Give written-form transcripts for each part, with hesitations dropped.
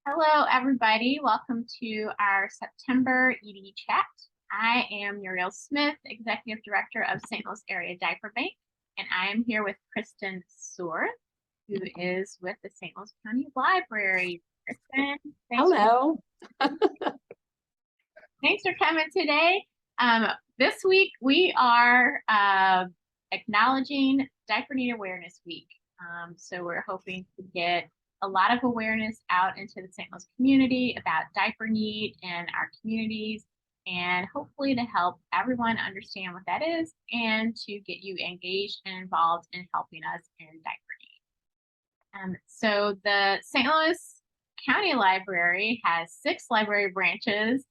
Hello, everybody. Welcome to our September ED Chat. I am Muriel Smith, Executive Director of St. Louis Area Diaper Bank, and I am here with Kristen Sorth, who is with the St. Louis County Library. Kristen, Hello. Thanks for coming today. This week we are acknowledging Diaper Need Awareness Week. So we're hoping to get a lot of awareness out into the St. Louis community about diaper need in our communities, and hopefully to help everyone understand what that is and to get you engaged and involved in helping us in diaper need. So the St. Louis County Library has 6 library branches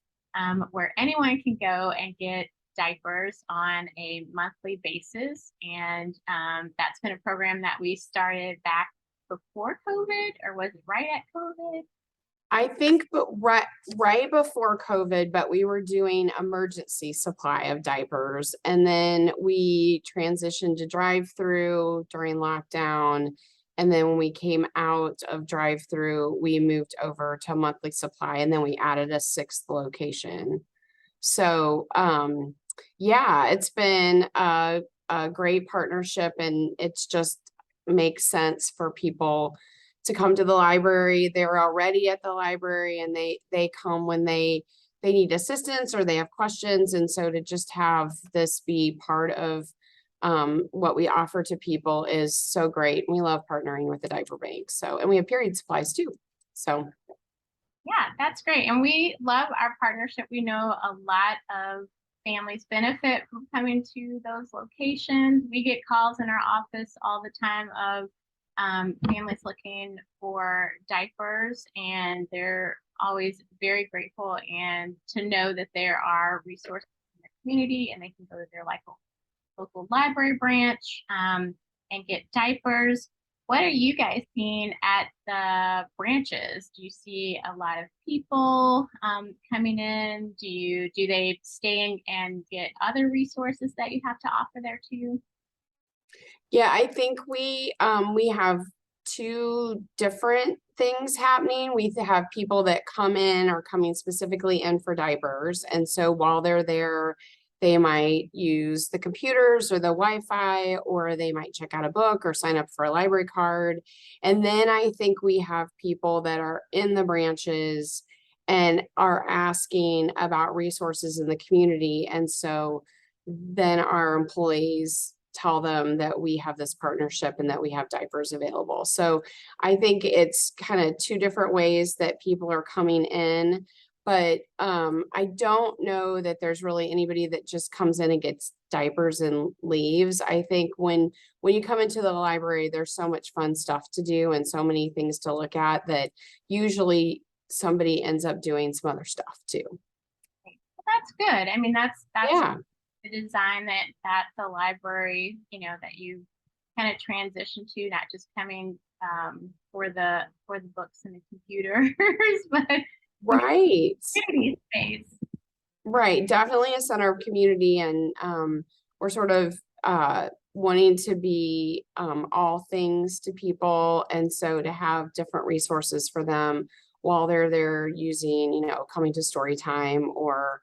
where anyone can go and get diapers on a monthly basis. And that's been a program that we started back before COVID, or was it right at COVID? I think but right before COVID, but we were doing emergency supply of diapers, and then we transitioned to drive-through during lockdown. And then when we came out of drive-through, we moved over to monthly supply, and then we added a 6th location. So yeah, it's been a great partnership, and it's just makes sense for people to come to the library. They're already at the library, and they come when they need assistance or they have questions. And so to just have this be part of what we offer to people is so great. We love partnering with the diaper bank. So, and we have period supplies too. So yeah, that's great. And we love our partnership. We know a lot of families benefit from coming to those locations. We get calls in our office all the time of families looking for diapers, and they're always very grateful and to know that there are resources in the community, and they can go to their local library branch and get diapers. What are you guys seeing at the branches? Do you see a lot of people coming in? Do they stay in and get other resources that you have to offer there too? yeah, I think we have 2 different things happening. We have people that come in are coming specifically in for diapers. And so while they're there, they might use the computers or the Wi-Fi, or they might check out a book or sign up for a library card. And then I think we have people that are in the branches and are asking about resources in the community. And so then our employees tell them that we have this partnership and that we have diapers available. So I think it's kind of 2 different ways that people are coming in. But I don't know that there's really anybody that just comes in and gets diapers and leaves. I think when you come into the library, there's so much fun stuff to do and so many things to look at that usually somebody ends up doing some other stuff too. Well, that's good. I mean, that's Yeah. the design that the library, that you kind of transition to, not just coming for the books and the computers, but Right. community space. Right. Definitely a center of community. And we're sort of wanting to be all things to people. And so to have different resources for them while they're there using, coming to story time, or,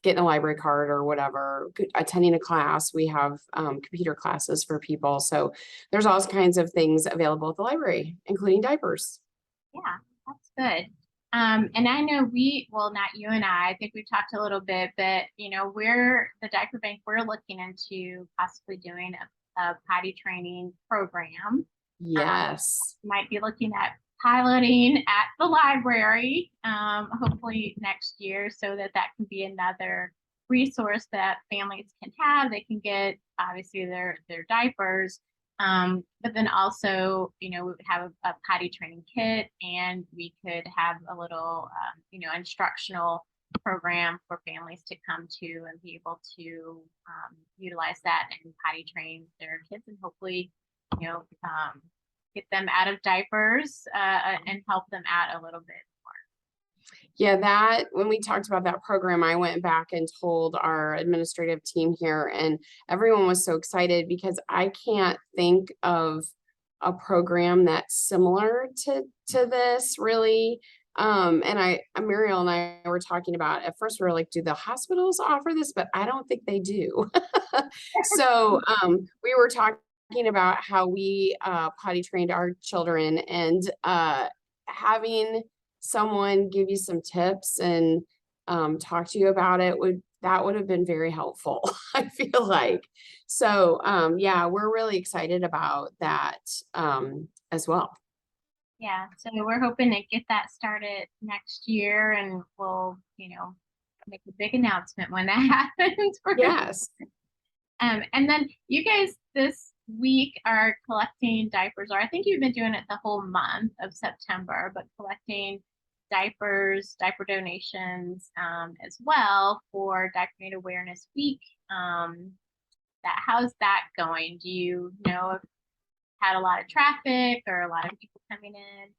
getting a library card or whatever, attending a class. We have computer classes for people. So there's all kinds of things available at the library, including diapers. Yeah, that's good. And I know not you and I think we talked a little bit, but we're the diaper bank, we're looking into possibly doing a potty training program. Yes. Might be looking at piloting at the library, hopefully next year, so that can be another resource that families can have. They can get obviously their diapers, but then also, we would have a potty training kit, and we could have a little, instructional program for families to come to and be able to utilize that and potty train their kids, and hopefully, get them out of diapers and help them out a little bit more. Yeah, that when we talked about that program, I went back and told our administrative team here, and everyone was so excited because I can't think of a program that's similar to this really. And Muriel and I were talking about, at first we were like, do the hospitals offer this? But I don't think they do. So we were talking about how we potty trained our children, and having someone give you some tips and talk to you about it would have been very helpful. I feel like. So yeah, we're really excited about that as well. Yeah, so we're hoping to get that started next year, and we'll, make a big announcement when that happens. Yes. And then you guys this week are collecting diapers, or I think you've been doing it the whole month of September, but collecting diapers, diaper donations, as well for Diaper Need Awareness Week. How's that going? Do you know if had a lot of traffic or a lot of people coming in?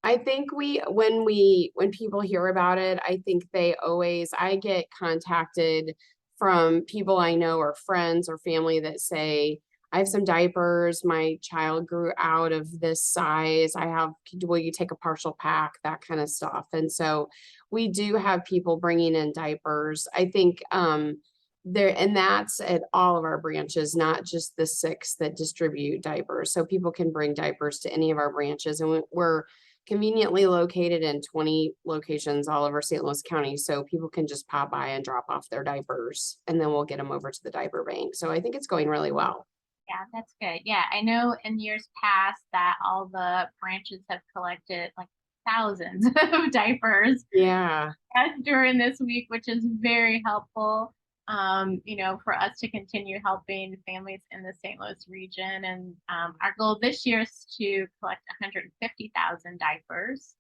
I think when people hear about it, I think I get contacted from people I know or friends or family that say, I have some diapers, my child grew out of this size. Will you take a partial pack, that kind of stuff. And so we do have people bringing in diapers. I think and that's at all of our branches, not just the 6 that distribute diapers. So people can bring diapers to any of our branches, and we're conveniently located in 20 locations all over St. Louis County. So people can just pop by and drop off their diapers, and then we'll get them over to the diaper bank. So I think it's going really well. Yeah, that's good. Yeah, I know in years past that all the branches have collected like thousands of diapers Yeah. during this week, which is very helpful. For us to continue helping families in the St. Louis region. And our goal this year is to collect 150,000 diapers.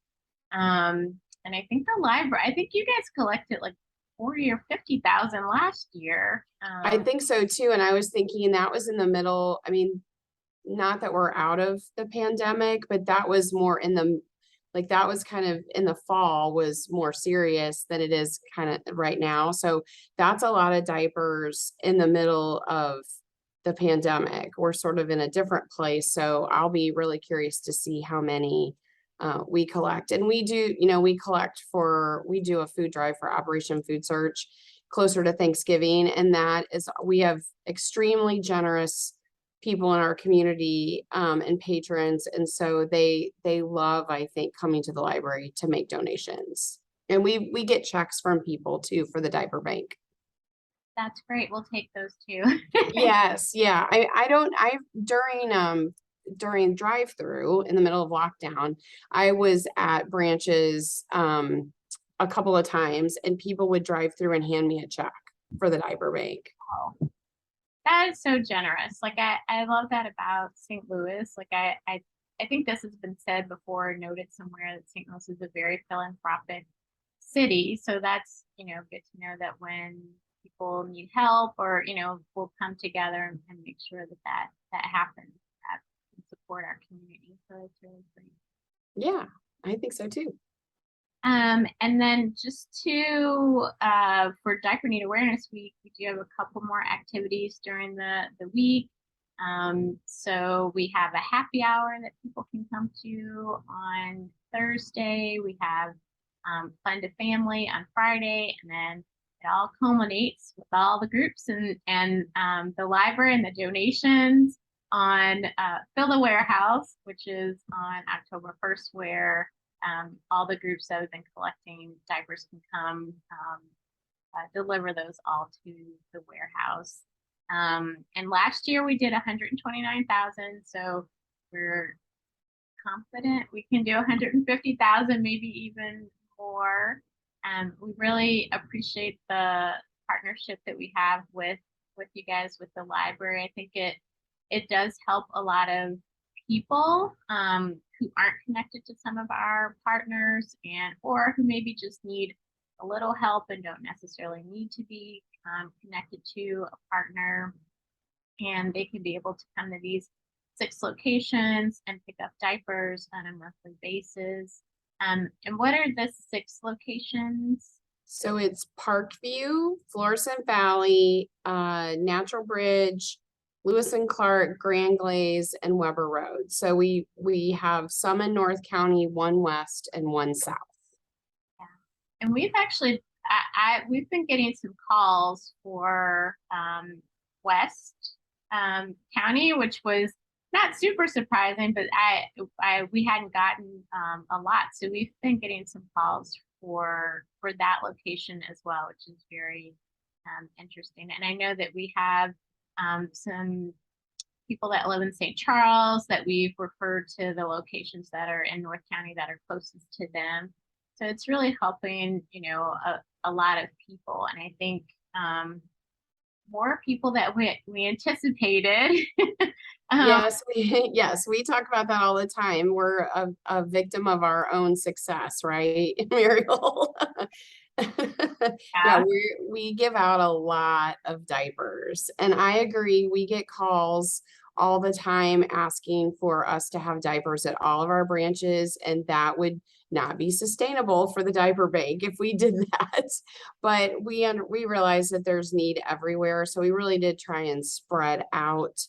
And I think I think you guys collected like 40 or 50,000 last year. I think so too. And I was thinking that was in the middle. I mean, not that we're out of the pandemic, but that was more that was kind of in the fall, was more serious than it is kind of right now. So that's a lot of diapers in the middle of the pandemic. We're sort of in a different place. So I'll be really curious to see how many we collect. And we do, we do a food drive for Operation Food Search closer to Thanksgiving. And we have extremely generous people in our community and patrons. And so they love, I think, coming to the library to make donations. And we get checks from people too for the diaper bank. That's great. We'll take those too. Yes. Yeah. During drive-through in the middle of lockdown, I was at branches a couple of times, and people would drive through and hand me a check for the diaper bank. Oh, that is so generous. Like I love that about St. Louis. Like I think this has been said before, noted somewhere, that St. Louis is a very philanthropic city. So that's, good to know that when people need help, or, we'll come together and make sure that happens, that can support our community. So it's really great. Yeah, I think so too. And then just for Diaper Need Awareness Week, we do have a couple more activities during the week. So we have a happy hour that people can come to on Thursday. We have Fun to Family on Friday, and then it all culminates with all the groups and the library and the donations on Fill the Warehouse, which is on October 1st, where all the groups that have been collecting diapers can come deliver those all to the warehouse. And last year we did 129,000, so we're confident we can do 150,000, maybe even more. We really appreciate the partnership that we have with you guys, with the library. I think it does help a lot of people who aren't connected to some of our partners, or who maybe just need a little help and don't necessarily need to be connected to a partner, and they can be able to come to these 6 locations and pick up diapers on a monthly basis. And what are the 6 locations? So it's Parkview, Florissant Valley, Natural Bridge, Lewis and Clark, Grand Glaze, and Weber Road. So we have some in North County, one west and one south. Yeah. And we've actually, we've been getting some calls for West County, which was not super surprising, but we hadn't gotten a lot. So we've been getting some calls for that location as well, which is very interesting. And I know that we have some people that live in St. Charles that we've referred to the locations that are in North County that are closest to them. So it's really helping, a lot of people. And I think more people that we anticipated. Yes, yes, we talk about that all the time. We're a victim of our own success, right, Muriel? Yeah, we give out a lot of diapers, and I agree. We get calls all the time asking for us to have diapers at all of our branches, and that would not be sustainable for the diaper bank if we did that. But we realize that there's need everywhere, so we really did try and spread out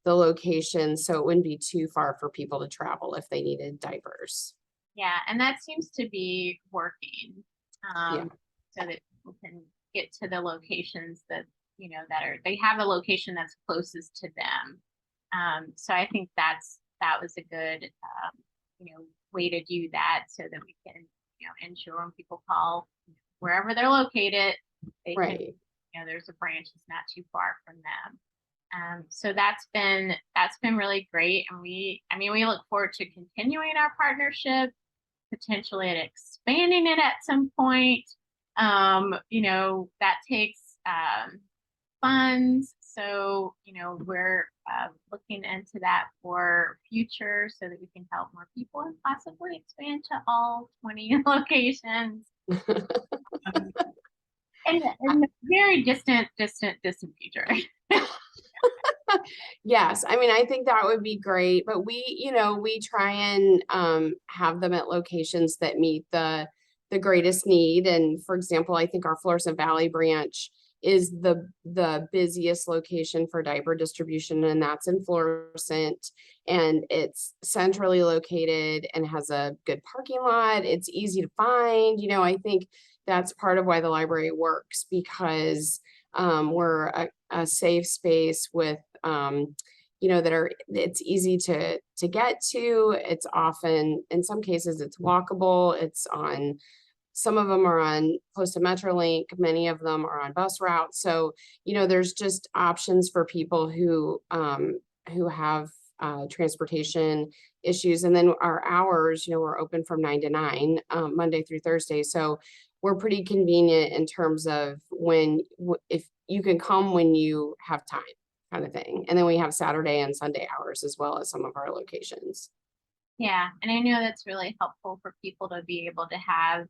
the location so it wouldn't be too far for people to travel if they needed diapers. Yeah, and that seems to be working. Yeah. So that people can get to the locations that, they have a location that's closest to them. So I think that was a good, way to do that so that we can, ensure when people call wherever they're located, they Right. can, there's a branch that's not too far from them. So that's been really great. And we look forward to continuing our partnership, potentially at expanding it at some point. That takes funds. So, we're looking into that for future so that we can help more people and possibly expand to all 20 locations. In the very distant future. Yes, I mean, I think that would be great, but we try and have them at locations that meet the greatest need. And for example, I think our Florissant Valley branch is the busiest location for diaper distribution, and that's in Florissant, and it's centrally located and has a good parking lot. It's easy to find. I think that's part of why the library works, because we're a safe space with it's easy to get to. It's often, in some cases, it's walkable. Some of them are on close to Metrolink, many of them are on bus routes. So, there's just options for people who have transportation issues. And then our hours, we're open from 9 to 9, Monday through Thursday. So we're pretty convenient in terms of if you can come when you have time, kind of thing. And then we have Saturday and Sunday hours as well as some of our locations. Yeah, and I know that's really helpful for people to be able to have,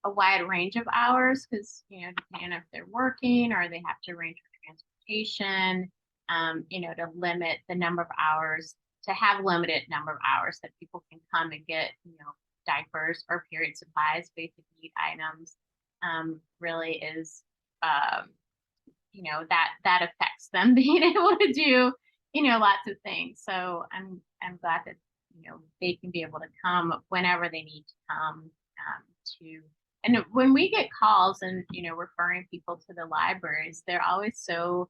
a wide range of hours because, depending if they're working or they have to arrange for transportation, to limit the number of hours, to have limited number of hours that people can come and get, diapers or period supplies, basic need items, really is, that affects them being able to do, lots of things. So I'm glad that, they can be able to come whenever they need to come and when we get calls and, referring people to the libraries, they're always so,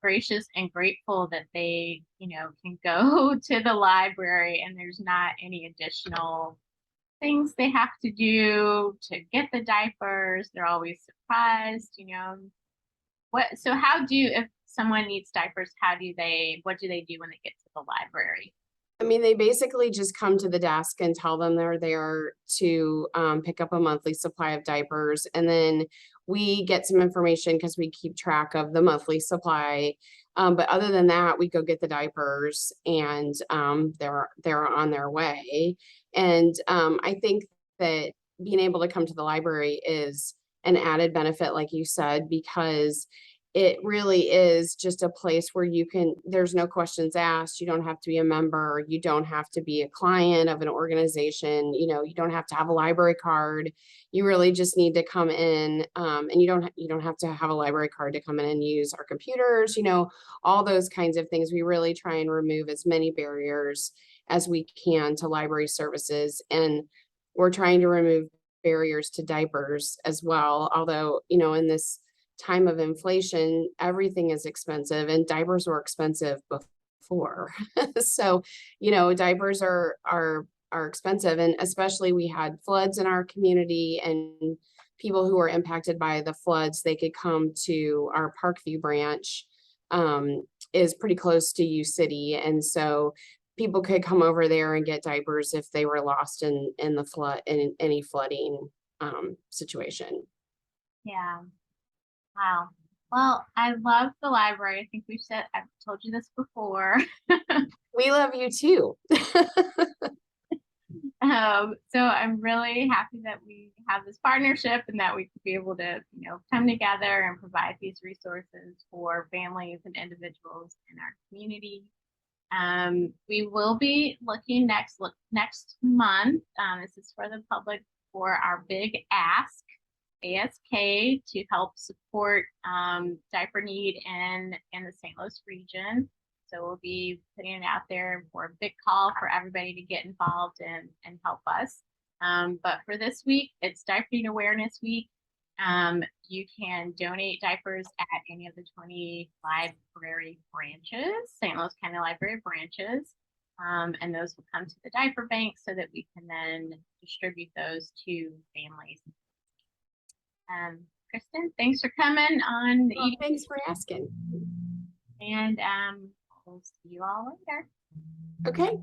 gracious and grateful that they, can go to the library and there's not any additional things they have to do to get the diapers. They're always surprised, so if someone needs diapers, what do they do when they get to the library? I mean, they basically just come to the desk and tell them they're there to pick up a monthly supply of diapers. And then we get some information because we keep track of the monthly supply. But other than that, we go get the diapers and they're on their way. And I think that being able to come to the library is an added benefit, like you said, because it really is just a place where there's no questions asked. You don't have to be a member. You don't have to be a client of an organization. You know, you don't have to have a library card. You really just need to come in, and you don't have to have a library card to come in and use our computers, you know, all those kinds of things. We really try and remove as many barriers as we can to library services. And we're trying to remove barriers to diapers as well. Although, you know, in this time of inflation, everything is expensive, and diapers were expensive before. So, you know, diapers are expensive, and especially we had floods in our community, and people who were impacted by the floods, they could come to our Parkview branch, is pretty close to U City, and so people could come over there and get diapers if they were lost in the flood, in any flooding situation. Yeah. Wow. Well, I love the library. I think I've told you this before. We love you too. So I'm really happy that we have this partnership and that we could be able to, come together and provide these resources for families and individuals in our community. We will be looking next month. This is for the public, for our big ask, ASK, to help support diaper need in the St. Louis region. So we'll be putting it out there for a big call for everybody to get involved and help us. But for this week, it's Diaper Need Awareness Week. You can donate diapers at any of the 20 library branches, St. Louis County Library branches. And those will come to the diaper bank so that we can then distribute those to families. Kristen, thanks for coming on. Well, thanks for asking. And we'll see you all later. Okay,